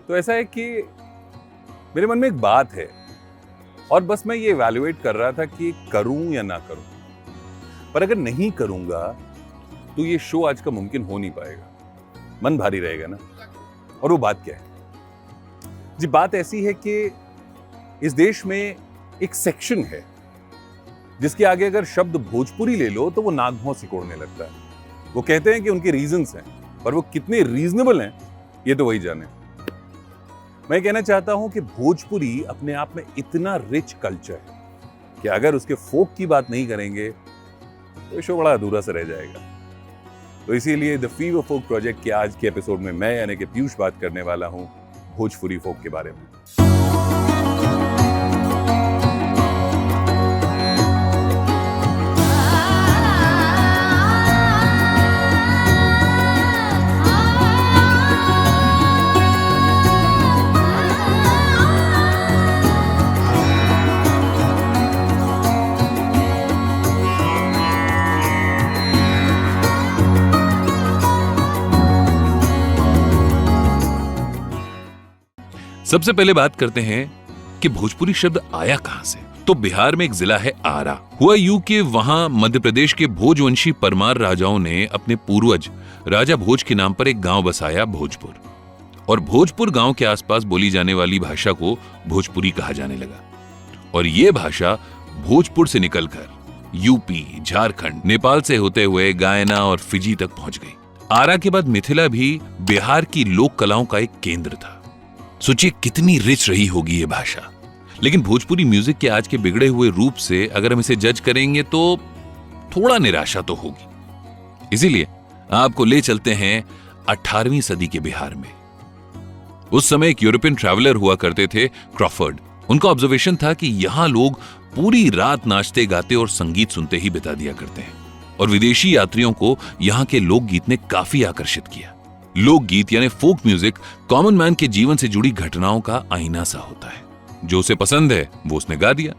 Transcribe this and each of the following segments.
तो ऐसा है कि मेरे मन में एक बात है और बस मैं ये इवैल्यूएट कर रहा था कि करूं या ना करूं, पर अगर नहीं करूंगा तो ये शो आज का मुमकिन हो नहीं पाएगा, मन भारी रहेगा ना। और वो बात क्या है जी? बात ऐसी है कि इस देश में एक सेक्शन है जिसके आगे अगर शब्द भोजपुरी ले लो तो वो नाक भौं सिकोड़ने लगता है। वो कहते हैं कि उनके रीजंस हैं, पर वो कितने रीजनेबल हैं ये तो वही जाने। मैं कहना चाहता हूं कि भोजपुरी अपने आप में इतना रिच कल्चर है कि अगर उसके फोक की बात नहीं करेंगे तो शो बड़ा अधूरा सा रह जाएगा। तो इसीलिए द फीवर फोक प्रोजेक्ट के आज के एपिसोड में मैं यानी कि पीयूष बात करने वाला हूं भोजपुरी फोक के बारे में। सबसे पहले बात करते हैं कि भोजपुरी शब्द आया कहां से। तो बिहार में एक जिला है आरा। हुआ यूं कि वहां मध्य प्रदेश के भोजवंशी परमार राजाओं ने अपने पूर्वज राजा भोज के नाम पर एक गांव बसाया भोजपुर, और भोजपुर गांव के आसपास बोली जाने वाली भाषा को भोजपुरी कहा जाने लगा। और यह भाषा भोजपुर से निकलकर यूपी, झारखंड, नेपाल से होते हुए गायना और फिजी तक पहुंच गई। आरा के बाद मिथिला भी बिहार की लोक कलाओं का एक केंद्र था। सोचिए कितनी रिच रही होगी ये भाषा। लेकिन भोजपुरी म्यूजिक के आज के बिगड़े हुए रूप से अगर हम इसे जज करेंगे तो थोड़ा निराशा तो होगी। इसीलिए आपको ले चलते हैं 18वीं सदी के बिहार में। उस समय एक यूरोपियन ट्रैवलर हुआ करते थे, क्रॉफर्ड। उनका ऑब्जर्वेशन था कि यहां लोग पूरी रात नाचते गाते और संगीत सुनते ही बिता दिया करते हैं, और विदेशी यात्रियों को यहां के लोकगीत ने काफी आकर्षित किया। लोकगीत यानी फोक म्यूजिक कॉमन मैन के जीवन से जुड़ी घटनाओं का आईना सा होता है। जो उसे पसंद है वो उसने गा दिया।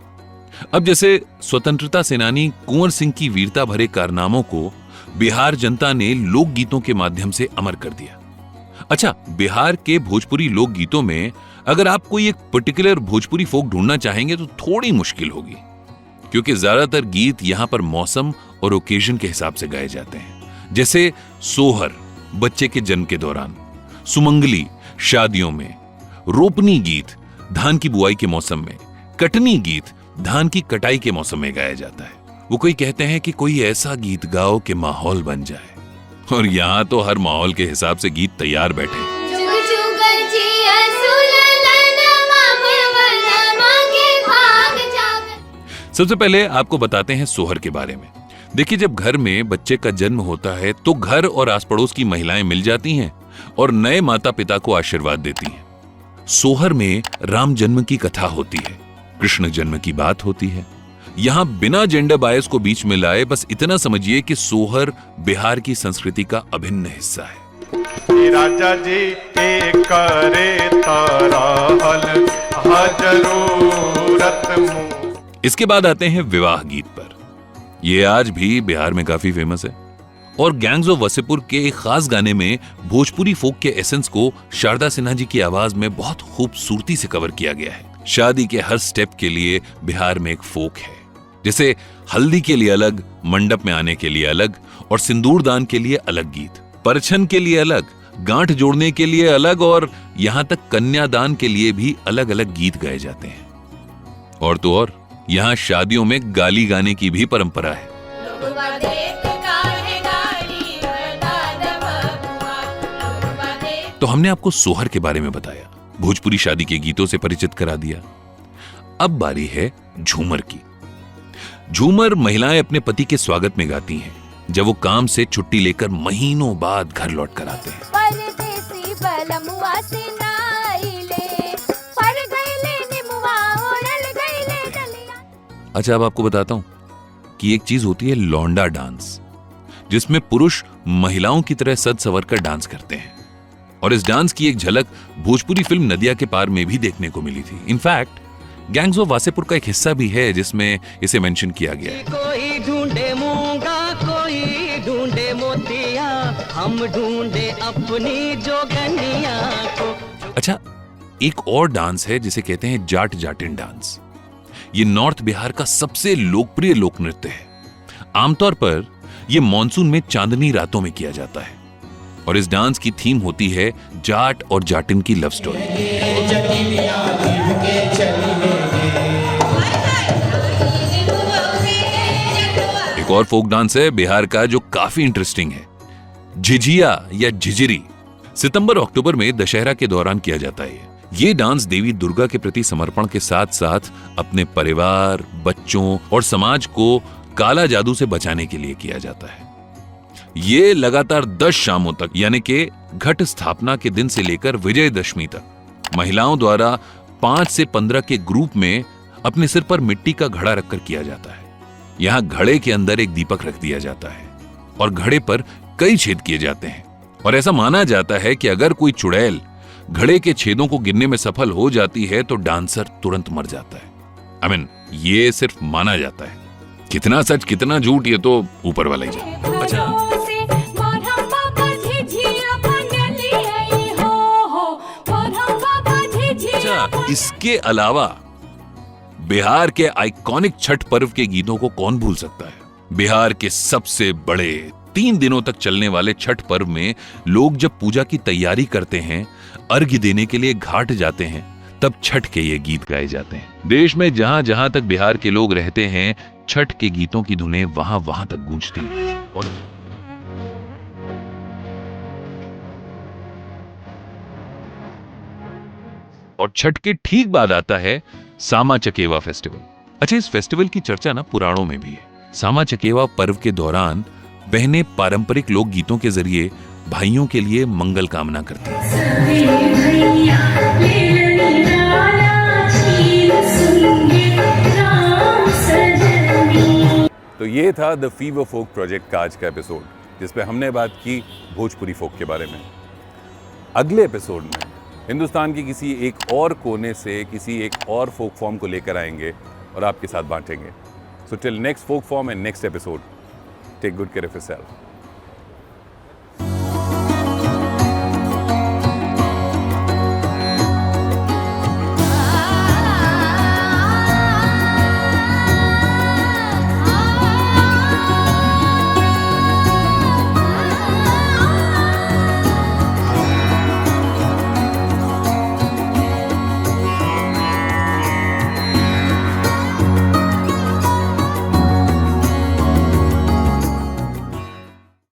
अब जैसे स्वतंत्रता सेनानी कुंवर सिंह की वीरता भरे कारनामों को बिहार जनता ने लोकगीतों के माध्यम से अमर कर दिया। अच्छा, बिहार के भोजपुरी लोकगीतों में अगर आप कोई एक पर्टिकुलर भोजपुरी फोक ढूंढना चाहेंगे तो थोड़ी मुश्किल होगी, क्योंकि ज्यादातर गीत यहां पर मौसम और ओकेजन के हिसाब से गाए जाते हैं। जैसे सोहर बच्चे के जन्म के दौरान, सुमंगली शादियों में, रोपनी गीत धान की बुआई के मौसम में, कटनी गीत धान की कटाई के मौसम में गाया जाता है। वो कोई कहते हैं कि कोई ऐसा गीत गाओ कि माहौल बन जाए, और यहां तो हर माहौल के हिसाब से गीत तैयार बैठे। सबसे पहले आपको बताते हैं सोहर के बारे में। देखिए, जब घर में बच्चे का जन्म होता है तो घर और आस पड़ोस की महिलाएं मिल जाती हैं और नए माता पिता को आशीर्वाद देती हैं। सोहर में राम जन्म की कथा होती है, कृष्ण जन्म की बात होती है। यहां बिना जेंडर बायस को बीच में लाए बस इतना समझिए कि सोहर बिहार की संस्कृति का अभिन्न हिस्सा है। राजा जी के करे ताराहल जरूरत। इसके बाद आते हैं विवाह गीत पर। ये आज भी बिहार में काफी फेमस है, और गैंग्स ऑफ वसेपुर के एक खास गाने में भोजपुरी फोक के एसेंस को शारदा सिन्हा जी की आवाज में बहुत खूबसूरती से कवर किया गया है। शादी के हर स्टेप के लिए बिहार में एक फोक है, जैसे हल्दी के लिए अलग, मंडप में आने के लिए अलग, और सिंदूरदान के लिए अलग गीत, परछन के लिए अलग, गांठ जोड़ने के लिए अलग, और यहां तक कन्यादान के लिए भी अलग अलग गीत गाए जाते हैं। और तो और यहां शादियों में गाली गाने की भी परंपरा है। तो हमने आपको सोहर के बारे में बताया, भोजपुरी शादी के गीतों से परिचित करा दिया। अब बारी है झूमर की। झूमर महिलाएं अपने पति के स्वागत में गाती हैं जब वो काम से छुट्टी लेकर महीनों बाद घर लौट कर आते हैं। अच्छा, अब आपको बताता हूं कि एक चीज होती है लौंडा डांस, जिसमें पुरुष महिलाओं की तरह सज संवर कर डांस करते हैं, और इस डांस की एक झलक भोजपुरी फिल्म नदिया के पार में भी देखने को मिली थी। इनफैक्ट गैंग्स ऑफ वासेपुर का एक हिस्सा भी है जिसमें इसे मेंशन किया गया है। कोई ढूंढे मूंगा, कोई ढूंढे मोतिया, हम ढूंढे अपनी जोगनिया को। अच्छा, एक और डांस है जिसे कहते हैं जाट जाटिन डांस। ये नॉर्थ बिहार का सबसे लोकप्रिय लोक नृत्य है। आमतौर पर यह मॉनसून में चांदनी रातों में किया जाता है और इस डांस की थीम होती है जाट और जाटिन की लव स्टोरी। एक और फोक डांस है बिहार का जो काफी इंटरेस्टिंग है, झिझिया या झिझिरी। सितंबर अक्टूबर में दशहरा के दौरान किया जाता है। ये डांस देवी दुर्गा के प्रति समर्पण के साथ साथ अपने परिवार, बच्चों और समाज को काला जादू से बचाने के लिए किया जाता है। ये लगातार 10 शामों तक यानी कि घट स्थापना के दिन से लेकर विजयदशमी तक महिलाओं द्वारा 5 से 15 के ग्रुप में अपने सिर पर मिट्टी का घड़ा रखकर किया जाता है। यहां घड़े के अंदर एक दीपक रख दिया जाता है और घड़े पर कई छेद किए जाते हैं और ऐसा माना जाता है कि अगर कोई चुड़ैल घड़े के छेदों को गिनने में सफल हो जाती है तो डांसर तुरंत मर जाता है। ये सिर्फ माना जाता है, कितना सच कितना झूठ ये तो ऊपर वाला ही जाने। अच्छा, इसके अलावा बिहार के आइकॉनिक छठ पर्व के गीतों को कौन भूल सकता है। बिहार के सबसे बड़े 3 दिनों तक चलने वाले छठ पर्व में लोग जब पूजा की तैयारी करते हैं, अर्घ्य देने के लिए घाट जाते हैं, तब छठ के ये गीत गाए जाते हैं। देश में जहां जहां तक बिहार के लोग रहते हैं, छठ के गीतों की धुनें वहां वहां तक गूंजती हैं। और छठ के ठीक बाद आता है सामा चकेवा फेस्टिवल। अच्छा, इस फेस्टिवल की चर्चा ना पुराणों में भी है। सामा चकेवा पर्व के दौरान बहनें पारंपरिक लोक गीतों के जरिए भाइयों के लिए मंगल कामना करती हैं। तो ये था द फीवर फोक प्रोजेक्ट का आज का एपिसोड, जिसपे हमने बात की भोजपुरी फोक के बारे में। अगले एपिसोड में हिंदुस्तान के किसी एक और कोने से किसी एक और फोक फॉर्म को लेकर आएंगे और आपके साथ बांटेंगे। So till next folk form and next episode, take good care of yourself.